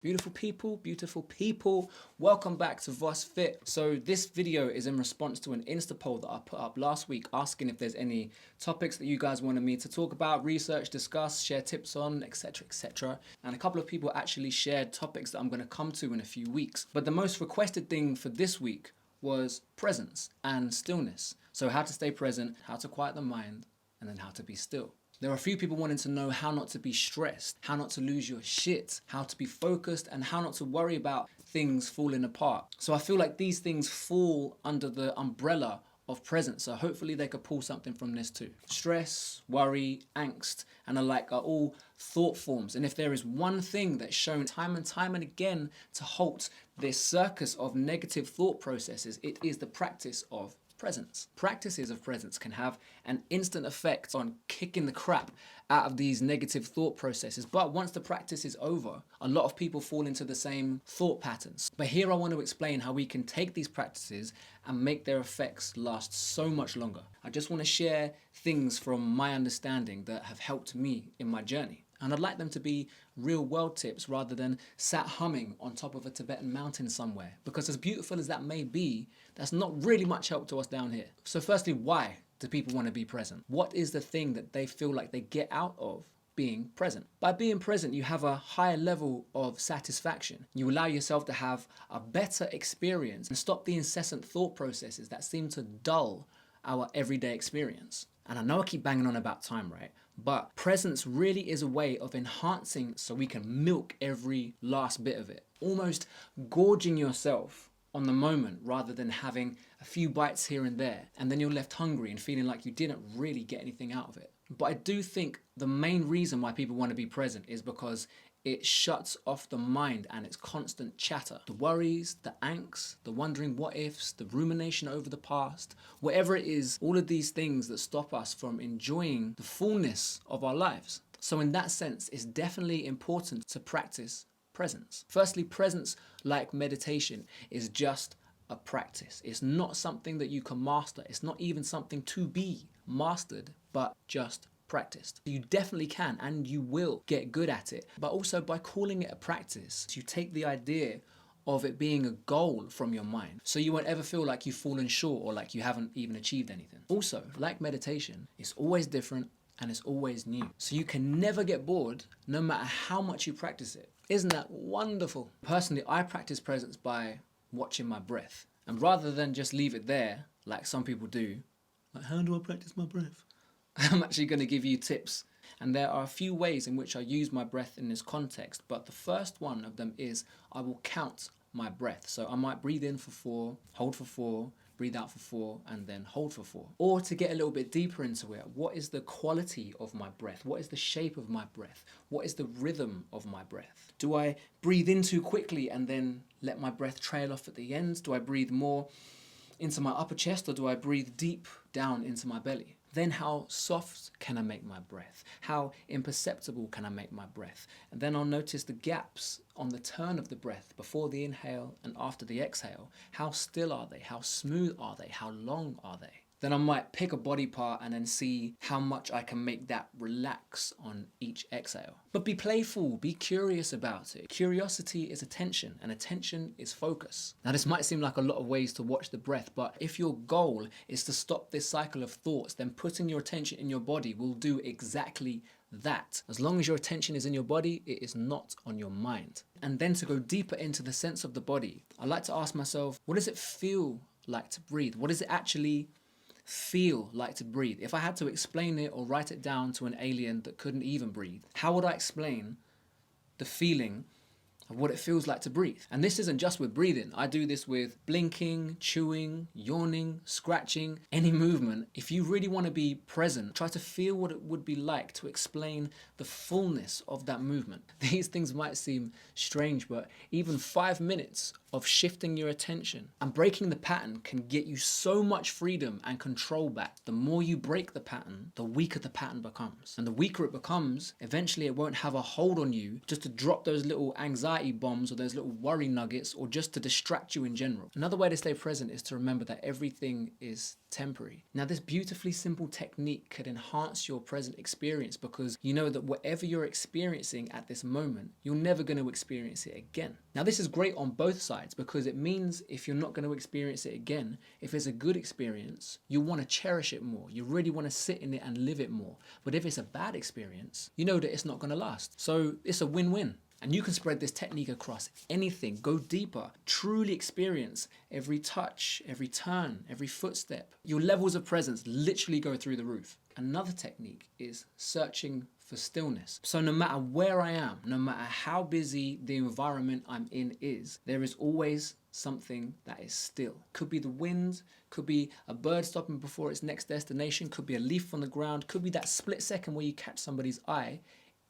Beautiful people, welcome back to Voss Fit. So this video is in response to an Insta poll that I put up last week asking if there's any topics that you guys wanted me to talk about, research, discuss, share tips on, etc. And a couple of people actually shared topics that I'm going to come to in a few weeks. But the most requested thing for this week was presence and stillness. So how to stay present, how to quiet the mind, and then how to be still. There are a few people wanting to know how not to be stressed, how not to lose your shit, how to be focused, and how not to worry about things falling apart. So I feel like these things fall under the umbrella of presence. So hopefully they could pull something from this too. Stress, worry, angst, and the like are all thought forms. And if there is one thing that's shown time and time and again to halt this circus of negative thought processes, it is the practice of presence. Practices of presence can have an instant effect on kicking the crap out of these negative thought processes. But once the practice is over, a lot of people fall into the same thought patterns. But here I want to explain how we can take these practices and make their effects last so much longer. I just want to share things from my understanding that have helped me in my journey. And I'd like them to be real world tips rather than sat humming on top of a Tibetan mountain somewhere. Because as beautiful as that may be, that's not really much help to us down here. So firstly, why do people want to be present? What is the thing that they feel like they get out of being present? By being present, you have a higher level of satisfaction. You allow yourself to have a better experience and stop the incessant thought processes that seem to dull our everyday experience. And I know I keep banging on about time, right? But presence really is a way of enhancing so we can milk every last bit of it. Almost gorging yourself on the moment rather than having a few bites here and there. And then you're left hungry and feeling like you didn't really get anything out of it. But I do think the main reason why people want to be present is because it shuts off the mind and its constant chatter. The worries, the angst, the wondering what ifs, the rumination over the past, whatever it is, all of these things that stop us from enjoying the fullness of our lives. So in that sense, it's definitely important to practice presence. Firstly, presence, like meditation, is just a practice. It's not something that you can master. It's not even something to be mastered, but just practiced. You definitely can and you will get good at it, but also by calling it a practice, you take the idea of it being a goal from your mind, so you won't ever feel like you've fallen short or like you haven't even achieved anything. Also, like meditation, it's always different and it's always new, so you can never get bored no matter how much you practice it. Isn't that wonderful? Personally, I practice presence by watching my breath, and rather than just leave it there like some people do, like, how do I practice my breath? I'm actually going to give you tips, and there are a few ways in which I use my breath in this context, but the first one of them is I will count my breath. So I might breathe in for 4, hold for 4, breathe out for 4, and then hold for 4. Or to get a little bit deeper into it, what is the quality of my breath? What is the shape of my breath? What is the rhythm of my breath? Do I breathe in too quickly and then let my breath trail off at the ends? Do I breathe more into my upper chest, or do I breathe deep down into my belly? Then how soft can I make my breath? How imperceptible can I make my breath? And then I'll notice the gaps on the turn of the breath before the inhale and after the exhale. How still are they? How smooth are they? How long are they? Then I might pick a body part and then see how much I can make that relax on each exhale. But be playful, be curious about it. Curiosity is attention, and attention is focus. Now this might seem like a lot of ways to watch the breath, but if your goal is to stop this cycle of thoughts, then putting your attention in your body will do exactly that. As long as your attention is in your body, it is not on your mind. And then to go deeper into the sense of the body, I like to ask myself, what does it feel like to breathe? What does it actually feel like to breathe? If I had to explain it or write it down to an alien that couldn't even breathe, how would I explain the feeling of what it feels like to breathe? And this isn't just with breathing. I do this with blinking, chewing, yawning, scratching, any movement. If you really want to be present, try to feel what it would be like to explain the fullness of that movement. These things might seem strange, but even 5 minutes of shifting your attention and breaking the pattern can get you so much freedom and control back. The more you break the pattern, the weaker the pattern becomes. And the weaker it becomes, eventually it won't have a hold on you just to drop those little anxiety anxiety bombs or those little worry nuggets, or just to distract you in general. Another way to stay present is to remember that everything is temporary. Now, this beautifully simple technique could enhance your present experience, because you know that whatever you're experiencing at this moment, you're never going to experience it again. Now, this is great on both sides, because it means if you're not going to experience it again, if it's a good experience, you want to cherish it more. You really want to sit in it and live it more. But if it's a bad experience, you know that it's not going to last. So it's a win-win. And you can spread this technique across anything. Go deeper. Truly experience every touch, every turn, every footstep. Your levels of presence literally go through the roof. Another technique is searching for stillness. So no matter where I am, no matter how busy the environment I'm in is, there is always something that is still. Could be the wind, could be a bird stopping before its next destination, could be a leaf on the ground, could be that split second where you catch somebody's eye.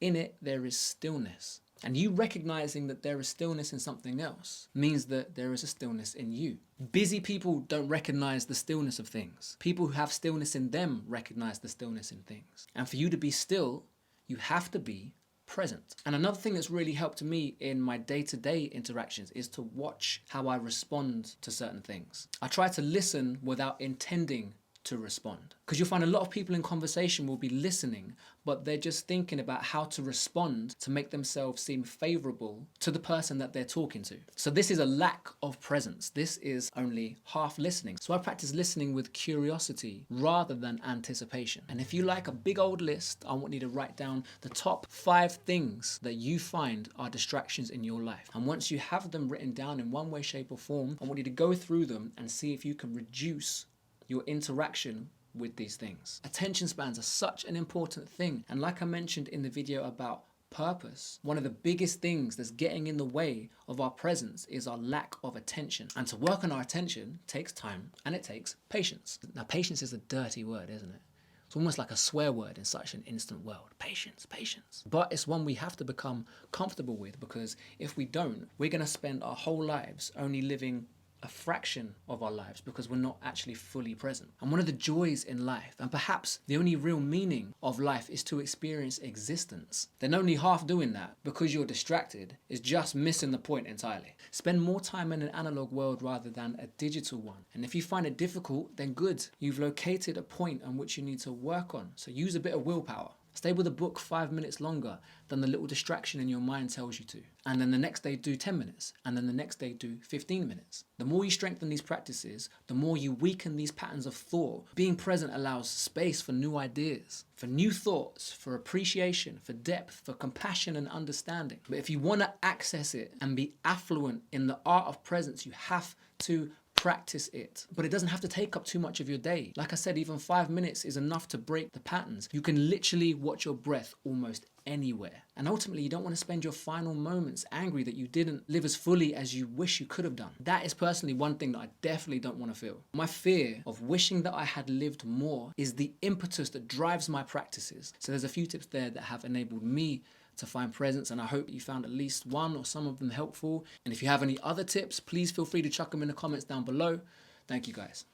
In it, there is stillness. And you recognizing that there is stillness in something else means that there is a stillness in you. Busy people don't recognize the stillness of things. People who have stillness in them recognize the stillness in things. And for you to be still, you have to be present. And another thing that's really helped me in my day-to-day interactions is to watch how I respond to certain things. I try to listen without intending to respond. Because you'll find a lot of people in conversation will be listening, but they're just thinking about how to respond to make themselves seem favorable to the person that they're talking to. So this is a lack of presence. This is only half listening. So I practice listening with curiosity rather than anticipation. And if you like a big old list, I want you to write down the top 5 things that you find are distractions in your life. And once you have them written down in one way, shape, or form, I want you to go through them and see if you can reduce your interaction with these things. Attention spans are such an important thing. And like I mentioned in the video about purpose, one of the biggest things that's getting in the way of our presence is our lack of attention. And to work on our attention takes time and it takes patience. Now, patience is a dirty word, isn't it? It's almost like a swear word in such an instant world. Patience, patience. But it's one we have to become comfortable with, because if we don't, we're going to spend our whole lives only living a fraction of our lives because we're not actually fully present. And one of the joys in life, and perhaps the only real meaning of life, is to experience existence. Then only half doing that because you're distracted is just missing the point entirely. Spend more time in an analog world rather than a digital one. And if you find it difficult, then good. You've located a point on which you need to work on. So use a bit of willpower. Stay with a book 5 minutes longer than the little distraction in your mind tells you to. And then the next day do 10 minutes. And then the next day do 15 minutes. The more you strengthen these practices, the more you weaken these patterns of thought. Being present allows space for new ideas, for new thoughts, for appreciation, for depth, for compassion and understanding. But if you want to access it and be affluent in the art of presence, you have to practice it. But it doesn't have to take up too much of your day. Like I said, even 5 minutes is enough to break the patterns. You can literally watch your breath almost anywhere. And ultimately, you don't want to spend your final moments angry that you didn't live as fully as you wish you could have done. That is personally one thing that I definitely don't want to feel. My fear of wishing that I had lived more is the impetus that drives my practices. So there's a few tips there that have enabled me to find presence, and I hope you found at least one or some of them helpful. And if you have any other tips, please feel free to chuck them in the comments down below. Thank you guys.